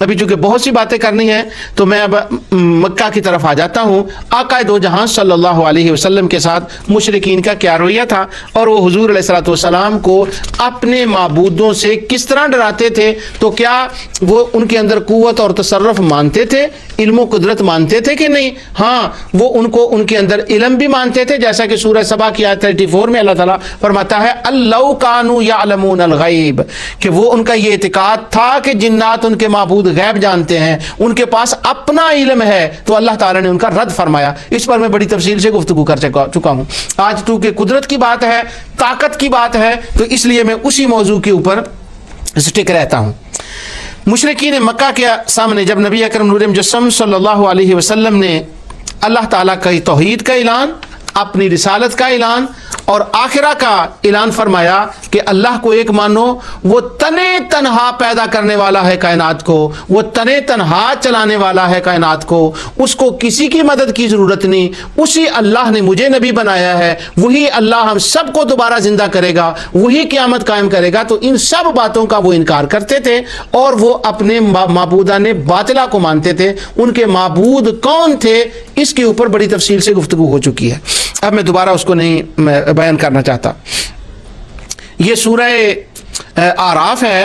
ابھی چونکہ بہت سی باتیں کرنی ہیں تو میں اب مکہ کی طرف آ جاتا ہوں. آقا دو جہاں صلی اللہ علیہ وسلم کے ساتھ مشرکین کا کیا رویہ تھا اور وہ حضور علیہ الصلوۃ والسلام کو اپنے معبودوں سے کس طرح ڈراتے تھے. تو کیا وہ ان کے اندر قوت اور تصرف مانتے تھے, علم و قدرت مانتے تھے کہ نہیں؟ ہاں, وہ ان کے اندر علم بھی مانتے تھے, جیسا کہ سورہ سبا کی آیت 34 میں اللہ تعالیٰ فرماتا ہے اللَّوْ كَانُوا يَعْلَمُونَ الْغَيْبَ, کہ وہ ان کا یہ اعتقاد تھا کہ جنات ان کے معبود غیب جانتے ہیں, ان کے پاس اپنا علم ہے. تو اللہ تعالیٰ نے ان کا رد فرمایا. اس پر میں بڑی تفصیل سے گفتگو کر چکا ہوں. آج تو کہ قدرت کی بات ہے, طاقت کی بات ہے, تو اس لیے میں اسی موضوع کے اوپر سٹک رہتا ہوں. مشرکین مکہ کے سامنے جب نبی اکرم نور مجسم صلی اللہ علیہ وسلم نے اللہ تعالیٰ کی توحید کا اعلان, اپنی رسالت کا اعلان اور آخرہ کا اعلان فرمایا کہ اللہ کو ایک مانو, وہ تنے تنہا پیدا کرنے والا ہے کائنات کو, وہ تنے تنہا چلانے والا ہے کائنات کو, اس کو کسی کی مدد کی ضرورت نہیں, اسی اللہ نے مجھے نبی بنایا ہے, وہی اللہ ہم سب کو دوبارہ زندہ کرے گا, وہی قیامت قائم کرے گا. تو ان سب باتوں کا وہ انکار کرتے تھے اور وہ اپنے معبودان باطلہ کو مانتے تھے. ان کے معبود کون تھے اس کے اوپر بڑی تفصیل سے گفتگو ہو چکی ہے, اب میں دوبارہ اس کو نہیں بیان کرنا چاہتا. یہ سورہ اعراف ہے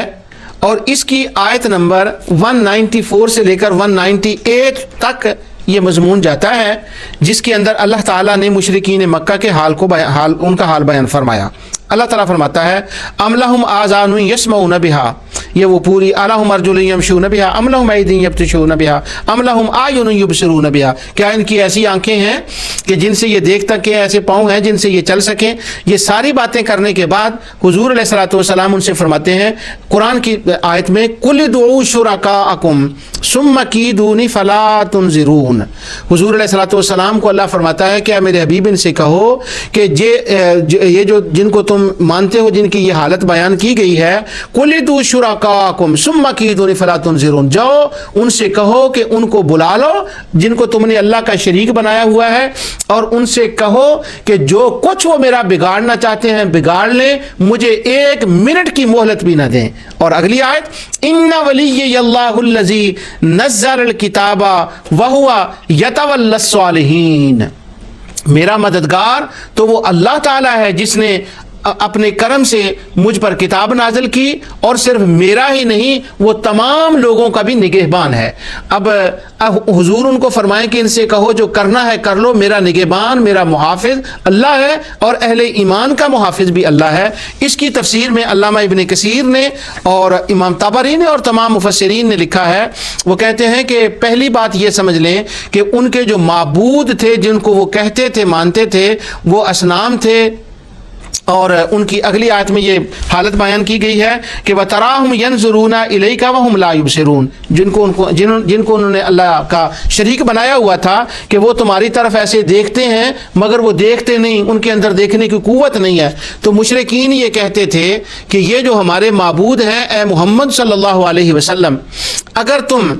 اور اس کی آیت نمبر 194 سے لے کر 198 تک یہ مضمون جاتا ہے, جس کے اندر اللہ تعالیٰ نے مشرکین مکہ کے ان کا حال بیان فرمایا. اللہ تعالیٰ فرماتا ہے ام لہم آذان یسمعون بہا, یہ وہ پوری الہم ارجل یمشون بہا ام لہم ایدی یبطشون بہا ام لہم اعین یبصرون بہا, کیا ان کی ایسی آنکھیں ہیں کہ جن سے یہ دیکھ سکیں, ایسے پاؤں ہیں جن سے یہ چل سکیں. یہ ساری باتیں کرنے کے بعد حضور علیہ الصلوۃ والسلام ان سے فرماتے ہیں قرآن کی آیت میں قل ادعوا شرکاءکم ثم کیدون فلا تنظرون. حضور علیہ الصلوۃ والسلام کو اللہ فرماتا ہے کہ میرے حبیب ان سے کہو کہ یہ جو جن کو تم مانتے ہو, جن کی یہ حالت بیان کی گئی ہے, قل ادعوا شرکاءکم ثم کیدون فلا تنظرون, جاؤ ان سے کہو کہ ان کو بلا لو جن کو تم نے اللہ کا شریک بنایا ہوا ہے, اور ان سے کہو کہ جو کچھ وہ میرا بگاڑنا چاہتے ہیں بگاڑ لیں, مجھے ایک منٹ کی مہلت بھی نہ دیں. اور اگلی آیت ان ولی اللہ الذی نزل الکتاب وہو یتولی الصالحین, میرا مددگار تو وہ اللہ تعالیٰ ہے جس نے اپنے کرم سے مجھ پر کتاب نازل کی, اور صرف میرا ہی نہیں وہ تمام لوگوں کا بھی نگہبان ہے. اب حضور ان کو فرمائیں کہ ان سے کہو جو کرنا ہے کر لو, میرا نگہبان میرا محافظ اللہ ہے, اور اہل ایمان کا محافظ بھی اللہ ہے. اس کی تفسیر میں علامہ ابن کثیر نے اور امام طبری نے اور تمام مفسرین نے لکھا ہے, وہ کہتے ہیں کہ پہلی بات یہ سمجھ لیں کہ ان کے جو معبود تھے جن کو وہ کہتے تھے مانتے تھے وہ اصنام تھے. اور ان کی اگلی آیت میں یہ حالت بیان کی گئی ہے کہ وَتَرَاهُمْ يَنْظُرُونَ إِلَيْكَ وَهُمْ لَا يُبْصِرُونَ, جن کو انہوں نے اللہ کا شریک بنایا ہوا تھا کہ وہ تمہاری طرف ایسے دیکھتے ہیں مگر وہ دیکھتے نہیں, ان کے اندر دیکھنے کی قوت نہیں ہے. تو مشرکین یہ کہتے تھے کہ یہ جو ہمارے معبود ہیں اے محمد صلی اللہ علیہ وسلم, اگر تم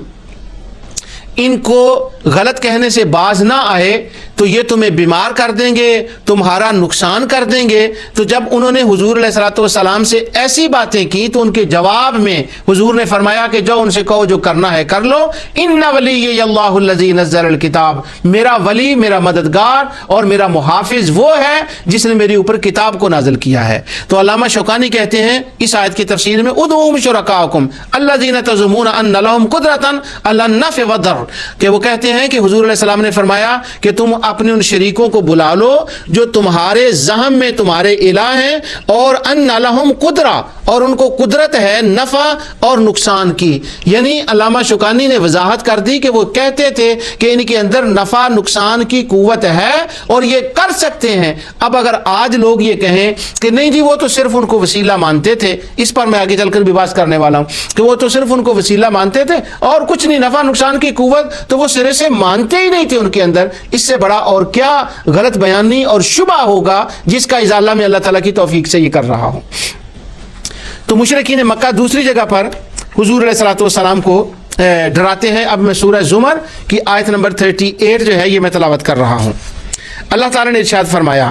ان کو غلط کہنے سے باز نہ آئے تو یہ تمہیں بیمار کر دیں گے, تمہارا نقصان کر دیں گے. تو جب انہوں نے حضور علیہ الصلوۃ والسلام سے ایسی باتیں کی تو ان کے جواب میں حضور نے فرمایا کہ جاؤ ان سے کہو جو کرنا ہے کر لو, ان ولی اللہ الذی نزل الکتاب, میرا ولی میرا مددگار اور میرا محافظ وہ ہے جس نے میرے اوپر کتاب کو نازل کیا ہے. تو علامہ شوکانی کہتے ہیں اس آیت کی تفسیر میں ادعوا شرکاءکم الذین تزعمون ان لهم قدرۃ علی النفع والضر, کہ وہ کہتے ہیں کہ حضور علیہ السلام نے فرمایا کہ تم اپنے ان شریکوں کو بلا لو جو تمہارے زہم میں تمہارے الہ ہیں, اور ان لہم قدرہ, اور ان کو قدرت ہے نفع اور نقصان کی. یعنی علامہ شوکانی نے وضاحت کر دی کہ وہ کہتے تھے کہ ان کے اندر نفع نقصان کی قوت ہے اور یہ کر سکتے ہیں. اب اگر آج لوگ یہ کہیں کہ نہیں جی وہ تو صرف ان کو وسیلہ مانتے تھے, اس پر میں آگے چل کر بھی بات کرنے والا ہوں کہ وہ تو صرف ان کو وسیلہ مانتے تھے اور کچھ نہیں, نفع نقصان کی قوت تو وہ سرے سے مانتے ہی نہیں تھے ان کے اندر, اس سے بڑا اور کیا غلط بیانی اور شبہ ہوگا جس کا ازالہ میں اللہ تعالیٰ کی توفیق سے یہ کر رہا ہوں. تو مشرکین مکہ دوسری جگہ پر حضور علیہ الصلوۃ والسلام کو ڈراتے ہیں. اب میں سورہ زمر کی آیت نمبر 38 جو ہے یہ میں تلاوت کر رہا ہوں. اللہ تعالیٰ نے ارشاد فرمایا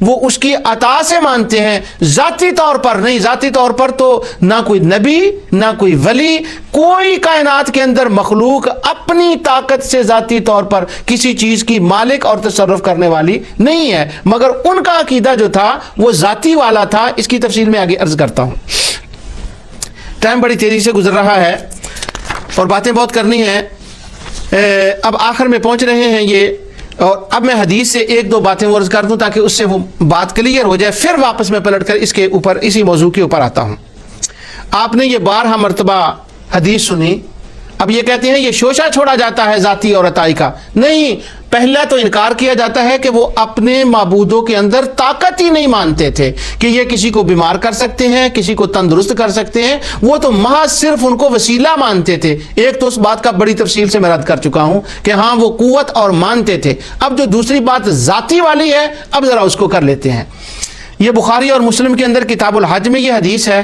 وہ اس کی عطا سے مانتے ہیں، ذاتی طور پر نہیں۔ ذاتی طور پر تو نہ کوئی نبی نہ کوئی ولی، کوئی کائنات کے اندر مخلوق اپنی طاقت سے ذاتی طور پر کسی چیز کی مالک اور تصرف کرنے والی نہیں ہے، مگر ان کا عقیدہ جو تھا وہ ذاتی والا تھا۔ اس کی تفصیل میں آگے عرض کرتا ہوں۔ ٹائم بڑی تیزی سے گزر رہا ہے اور باتیں بہت کرنی ہیں، اب آخر میں پہنچ رہے ہیں یہ، اور اب میں حدیث سے ایک دو باتیں عرض کر دوں تاکہ اس سے وہ بات کلیئر ہو جائے، پھر واپس میں پلٹ کر اس کے اوپر اسی موضوع کے اوپر آتا ہوں۔ آپ نے یہ 12 مرتبہ حدیث سنی، اب یہ کہتے ہیں یہ شوشہ چھوڑا جاتا ہے ذاتی اور عطائی کا، نہیں، پہلا تو انکار کیا جاتا ہے کہ وہ اپنے معبودوں کے اندر طاقت ہی نہیں مانتے تھے کہ یہ کسی کو بیمار کر سکتے ہیں، کسی کو تندرست کر سکتے ہیں، وہ تو محض صرف ان کو وسیلہ مانتے تھے۔ ایک تو اس بات کا بڑی تفصیل سے میں رد کر چکا ہوں کہ ہاں وہ قوت اور مانتے تھے۔ اب جو دوسری بات ذاتی والی ہے، اب ذرا اس کو کر لیتے ہیں۔ یہ بخاری اور مسلم کے اندر کتاب الحج میں یہ حدیث ہے۔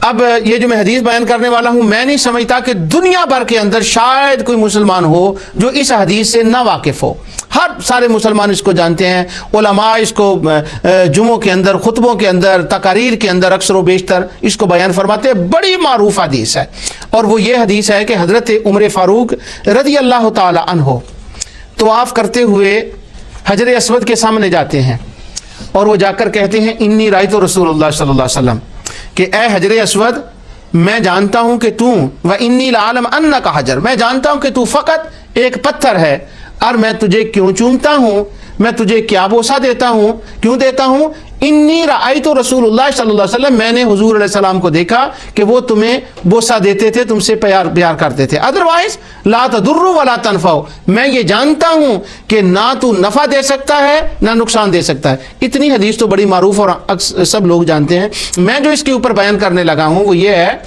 اب یہ جو میں حدیث بیان کرنے والا ہوں، میں نہیں سمجھتا کہ دنیا بھر کے اندر شاید کوئی مسلمان ہو جو اس حدیث سے نہ واقف ہو۔ ہر سارے مسلمان اس کو جانتے ہیں، علماء اس کو جمعوں کے اندر، خطبوں کے اندر، تقاریر کے اندر اکثر و بیشتر اس کو بیان فرماتے ہیں۔ بڑی معروف حدیث ہے، اور وہ یہ حدیث ہے کہ حضرت عمر فاروق رضی اللہ تعالی عنہ طواف کرتے ہوئے حجر اسود کے سامنے جاتے ہیں، اور وہ جا کر کہتے ہیں انی رأیت رسول اللہ صلی اللہ علیہ وسلم، کہ اے حجر اسود، میں جانتا ہوں کہ تو وَإِنِّي لَعَلَمْ أَنَّكَ حجر، میں جانتا ہوں کہ تو فقط ایک پتھر ہے، اور میں تجھے کیوں چومتا ہوں، میں تجھے کیا بوسہ دیتا ہوں، کیوں دیتا ہوں؟ انی رأیت رسول اللہ صلی اللہ علیہ وسلم، میں نے حضور علیہ السلام کو دیکھا کہ وہ تمہیں بوسہ دیتے تھے، تم سے پیار کرتے تھے، ادروائز لا تضر ولا تنفع، میں یہ جانتا ہوں کہ نہ تو نفع دے سکتا ہے نہ نقصان دے سکتا ہے۔ اتنی حدیث تو بڑی معروف اور سب لوگ جانتے ہیں۔ میں جو اس کے اوپر بیان کرنے لگا ہوں وہ یہ ہے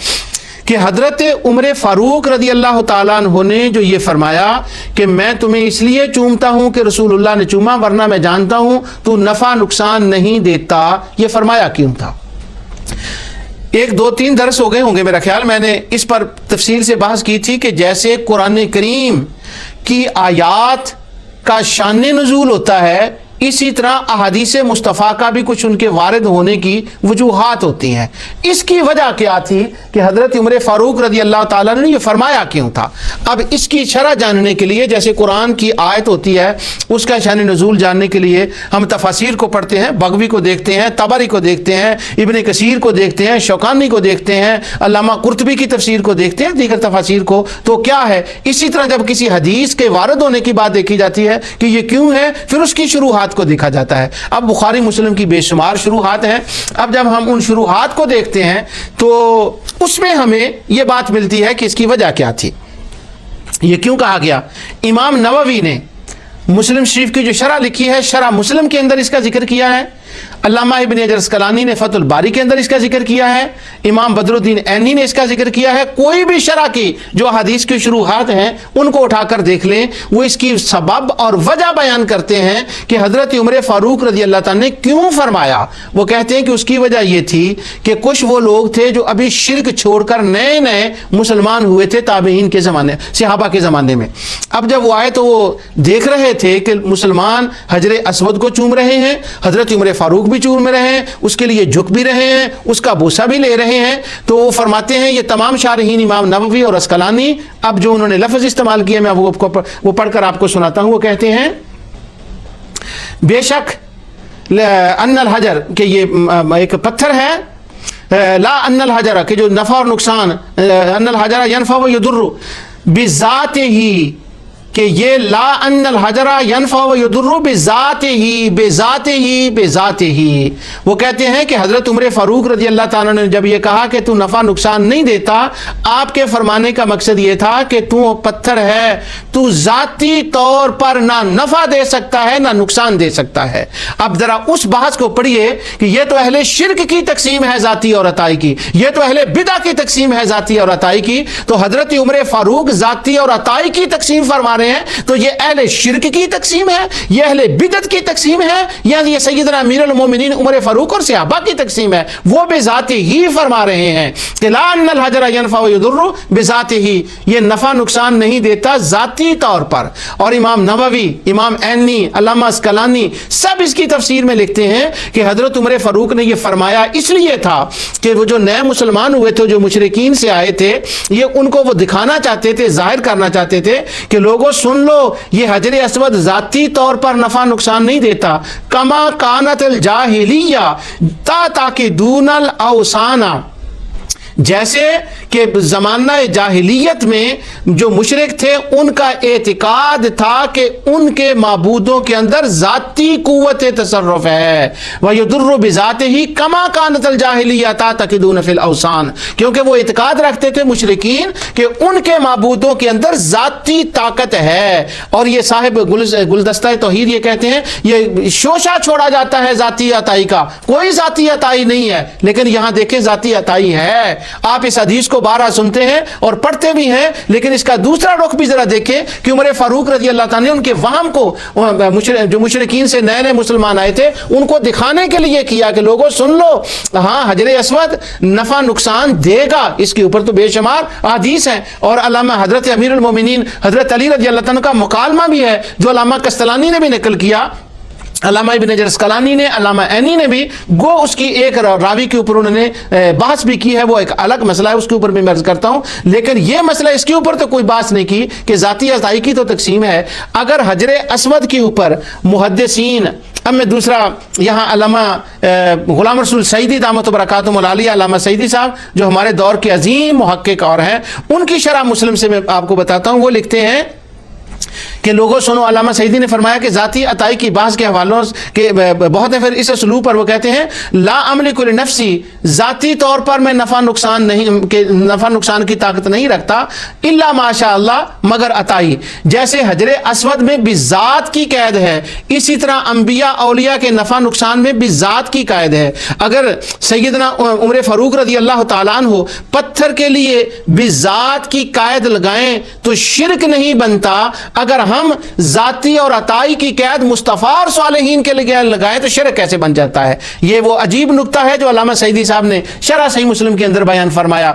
کہ حضرت عمر فاروق رضی اللہ تعالیٰ عنہ نے جو یہ فرمایا کہ میں تمہیں اس لیے چومتا ہوں کہ رسول اللہ نے چوما، ورنہ میں جانتا ہوں تو نفع نقصان نہیں دیتا، یہ فرمایا کیوں تھا؟ 1-2-3 درس ہو گئے ہوں گے میرا خیال، میں نے اس پر تفصیل سے بحث کی تھی کہ جیسے قرآن کریم کی آیات کا شان نزول ہوتا ہے، اسی طرح احادیث مصطفیٰ کا بھی کچھ ان کے وارد ہونے کی وجوہات ہوتی ہیں۔ اس کی وجہ کیا تھی کہ حضرت عمر فاروق رضی اللہ تعالیٰ نے یہ فرمایا کیوں تھا؟ اب اس کی شرح جاننے کے لیے، جیسے قرآن کی آیت ہوتی ہے اس کا شان نزول جاننے کے لیے ہم تفاسیر کو پڑھتے ہیں، بغوی کو دیکھتے ہیں، طبری کو دیکھتے ہیں، ابن کثیر کو دیکھتے ہیں، شوکانی کو دیکھتے ہیں، علامہ قرطبی کی تفسیر کو دیکھتے ہیں، دیگر تفاسیر کو، تو کیا ہے اسی طرح جب کسی حدیث کے وارد ہونے کی بات دیکھی جاتی ہے کہ یہ کیوں ہے، پھر اس کی شروحات کو دیکھا جاتا ہے۔ اب بخاری مسلم کی بے شمار شروحات ہیں، اب جب ہم ان شروحات کو دیکھتے ہیں تو اس میں ہمیں یہ بات ملتی ہے کہ اس کی وجہ کیا تھی، یہ کیوں کہا گیا۔ امام نووی نے مسلم شریف کی جو شرح لکھی ہے، شرح مسلم کے اندر اس کا ذکر کیا ہے، علامہ ابن حجر اسقلانی نے فتح الباری کے اندر اس کا ذکر کیا ہے، امام بدر الدین عینی نے اس کا ذکر کیا ہے۔ کوئی بھی شرح کی جو حدیث کی شروحات ہیں ان کو اٹھا کر دیکھ لیں، وہ اس کی سبب اور وجہ بیان کرتے ہیں کہ حضرت عمر فاروق رضی اللہ تعالیٰ نے کیوں فرمایا۔ وہ کہتے ہیں کہ اس کی وجہ یہ تھی کہ کچھ وہ لوگ تھے جو ابھی شرک چھوڑ کر نئے نئے مسلمان ہوئے تھے تابعین کے زمانے، صحابہ کے زمانے میں۔ اب جب وہ آئے تو وہ دیکھ رہے تھے کہ مسلمان حجر اسود کو چوم رہے ہیں، حضرت عمر فاروق بھی چوم رہے ہیں، اس کے لیے جھک بھی رہے ہیں، اس کا بوسہ بھی لے رہے ہیں، تو وہ فرماتے ہیں، یہ تمام شارحین امام نووی اور اسقلانی، اب جو انہوں نے لفظ استعمال کیے میں وہ پڑھ کر آپ کو سناتا ہوں۔ وہ کہتے ہیں بے شک ان الحجر، کہ یہ ایک پتھر ہے، لا ان الحجر، کہ جو نفع اور نقصان، ان الحجر ینفع و یضر بذاتہ، کہ یہ لا ان الحجر ینفع و یضر بذاتہ، بذاتہ بذاتہ، وہ کہتے ہیں کہ حضرت عمر فاروق رضی اللہ تعالیٰ نے جب یہ کہا کہ تو نفع نقصان نہیں دیتا، آپ کے فرمانے کا مقصد یہ تھا کہ تو پتھر ہے، تو ذاتی طور پر نہ نفع دے سکتا ہے نہ نقصان دے سکتا ہے۔ اب ذرا اس بحث کو پڑھیے کہ یہ تو اہل شرک کی تقسیم ہے ذاتی اور عطائی کی، یہ تو اہل بدع کی تقسیم ہے ذاتی اور عطائی کی، تو حضرت عمر فاروق ذاتی اور عطائی کی تقسیم فرما رہے رہے ہیں تو یہ اہل شرک کی تقسیم ہے، یہ اہل بدعت کی تقسیم ہے، یا یہ سیدنا امیر المومنین عمر فاروق اور صحابہ کی تقسیم ہے؟ وہ بذات ہی فرما رہے ہیں کہ لا ان الحجر ينفع ويضر بذات ہی، یہ نفع نقصان نہیں دیتا ذاتی طور پر۔ اور امام نووی، امام عینی، علامہ اسقلانی سب اس کی تفسیر میں لکھتے ہیں کہ حضرت عمر فاروق نے یہ فرمایا اس لیے تھا کہ وہ جو نئے مسلمان ہوئے تھے، جو مشرکین سے آئے تھے، یہ ان کو وہ دکھانا چاہتے تھے، ظاہر کرنا چاہتے تھے کہ لوگوں سن لو، یہ حجر اسود ذاتی طور پر نفع نقصان نہیں دیتا، کما کانت الجاہلیہ تعتقدون الاوثان، جیسے کہ زمانہ جاہلیت میں جو مشرک تھے ان کا اعتقاد تھا کہ ان کے معبودوں کے اندر ذاتی قوت تصرف ہے، وَيُضُرُّ بِذَاتِهِ كَمَا كَانَتِ الْجَاهِلِيَّةُ تَعْتَقِدُونَ فِي الْأَوْثَانِ، کیونکہ وہ اعتقاد رکھتے تھے مشرکین کہ ان کے معبودوں کے اندر ذاتی طاقت ہے۔ اور یہ صاحب گلدستہ توحید یہ کہتے ہیں یہ شوشہ چھوڑا جاتا ہے ذاتی عطائی کا، کوئی ذاتی عطائی نہیں ہے، لیکن یہاں دیکھیں ذاتی عطائی ہے۔ آپ اس حدیث کو بارہ سنتے ہیں اور پڑھتے بھی ہیں، لیکن اس کا دوسرا رخ بھی ذرا دیکھیں کہ عمر فاروق رضی اللہ تعالیٰ نے ان کے وہم کو جو مشرکین سے نئے نئے مسلمان آئے تھے ان کو دکھانے کے لیے کیا کہ لوگوں سن لو، ہاں حجر اسود نفع نقصان دے گا، اس کے اوپر تو بے شمار احادیث ہیں۔ اور علامہ حضرت امیر المومنین حضرت علی رضی اللہ تعالیٰ کا مکالمہ بھی ہے جو علامہ قسطلانی نے بھی نقل کیا، علامہ ابن حجر اسقلانی نے، علامہ عینی نے بھی، گو اس کی ایک راوی کے اوپر انہوں نے بحث بھی کی ہے، وہ ایک الگ مسئلہ ہے، اس کے اوپر بھی میں عرض کرتا ہوں، لیکن یہ مسئلہ اس کے اوپر تو کوئی بحث نہیں کی کہ ذاتی عطائی کی تو تقسیم ہے۔ اگر حجر اسود کے اوپر محدثین، اب میں دوسرا یہاں علامہ غلام رسول سعیدی دامت برکاتہم العالیہ، علامہ سعیدی صاحب جو ہمارے دور کے عظیم محقق اور ہیں، ان کی شرح مسلم سے میں آپ کو بتاتا ہوں، وہ لکھتے ہیں کہ لوگوں سنو، علامہ سعیدی نے فرمایا کہ ذاتی عطائی کی بعض کے حوالوں کے بہت ہیں، پھر اس اسلوب پر وہ کہتے ہیں لا املک لنفسی، ذاتی طور پر میں نفع نقصان کی طاقت نہیں رکھتا، الا ماشاء اللہ، مگر عطائی، جیسے حجر اسود میں بذات کی قید ہے، اسی طرح انبیاء اولیاء کے نفع نقصان میں بذات کی قید ہے۔ اگر سیدنا عمر فاروق رضی اللہ تعالیٰ عنہ پتھر کے لیے بذات کی قید لگائیں تو شرک نہیں بنتا، اگر ہم ذاتی اور عطائی کی قید مصطفیٰ اور صالحین کے لیے لگائیں تو شرک کیسے بن جاتا ہے؟ یہ وہ عجیب نکتہ ہے جو علامہ سعیدی صاحب نے شرح صحیح مسلم کے اندر بیان فرمایا۔